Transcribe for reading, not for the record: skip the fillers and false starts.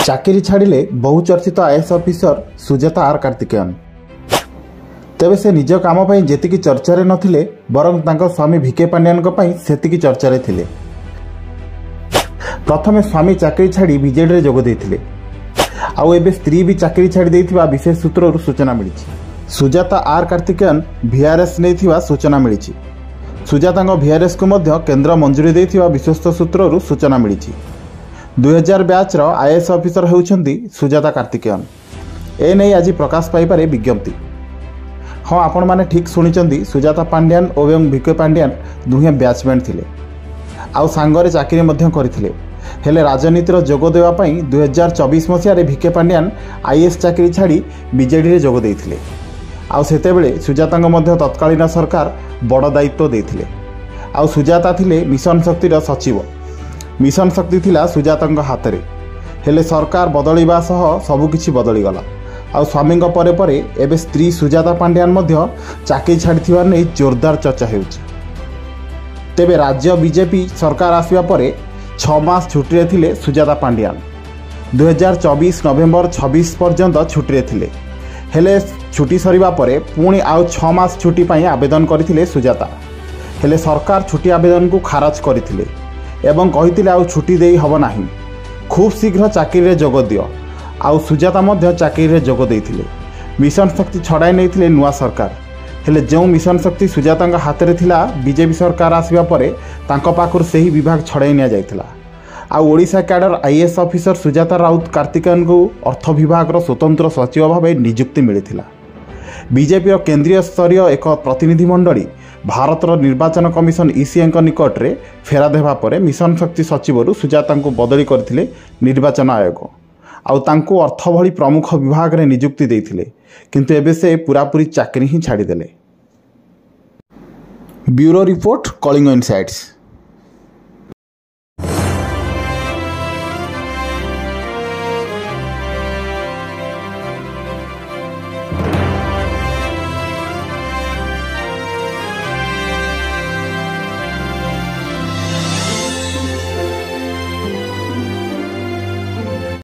चाकरी छाड़िले बहुचर्चित IAS officer Sujata R Karthikeyan. तेबे से निज काम पर जेतिकी चर्चारे नथिले बरं तांको स्वामी भिके पांड्यान सेतिकी चर्चारे थिले। प्रथमे स्वामी चाकरी छाड़ी बीजेडी रे जोग देथिले। आउ एबे स्त्री भी चाकरी छाड़ी देथिबा विशेष सूत्ररु सूचना मिली। सुजाता आर कार्तिकेयन वीआरएस नेथिबा सूचना मिली। सुजातांग वीआरएस को मध्य केंद्र मंजूरी देथिबा विश्वस्त सूत्ररु सूचना मिली। 2000 बैचर आईएएस ऑफिसर होउछंती सुजाता कार्तिकेयन। ए नै आज प्रकाश पाइपारे विज्ञप्ति। हाँ, आपण माने ठीक शुणिचंती, सुजाता पांड्यान एवं भिके पांड्यान दुहे बैचमेट थिले। आउ सांगरे चाकरी मध्य करथिले। हेले राजनीतिर जोग देवा पई 2024 मसिया रे भिके पांड्यान आईएएस चाकरी छाड़ी बीजेडी रे जोग देथिले। आउ सेतेबेले सुजातांग मध्य तत्कालीन सरकार बड़ दायित्व देथिले। आउ सुजाता थिले मिशन शक्तिर सचिव। मिशन शक्ति थिला सुजातांग हाथ में। हेले सरकार बदलिबा सह सबुकिछि बदलीगला। आउ स्वामींग परे परे एबे स्त्री सुजाता पांड्यान मध्य चाकरी छाड़िथिबार नै जोरदार चर्चा हेउछि। तेबे राज्य बीजेपी सरकार आसिबा परे 6 मास छुट्टी थिले सुजाता पांड्यान। 2024 नवेम्बर 26 पर्यंत छुट्टी थिले। हेले छुट्टी सरिबा परे पुणी आउ 6 मास छुट्टी पई आवेदन करथिले सुजाता। हेले सरकार छुट्टी आवेदन को खारज करथिले एवं कहिथिले आउ छुट्टी देई हबो नाही, खूब शीघ्र चाकरी रे जोग दियो। आउ सुजाता मध्य चाकरी रे जोग देइथिले। मिशन शक्ति छड़ाई नैथिले नुआ सरकार। हेले जो मिशन शक्ति सुजातांग हाथ में थिला बीजेपी सरकार आसिबा परे तांको पाखुर सेही विभाग छड़ाई निया जाइथिला। आउ Odisha cadre IAS officer Sujata Raut Karthikeyan को अर्थ विभाग रो स्वतंत्र सचिव भाव नियुक्ति मिलिथिला। बीजेपी केंद्रीय स्तरीय एक प्रतिनिधि मंडली भारतर निर्वाचन कमिशन ईसीए निकट में फेरा देवा पर मिशन शक्ति सचिव सुजाता को बदली करथिले निर्वाचन आयोग। आउ तांको अर्थ भली प्रमुख विभाग रे नियुक्ति देइथिले, किंतु एबे से पूरापूरी चाकरी ही छाड़ीदेले। Bureau report, Kalinga insights.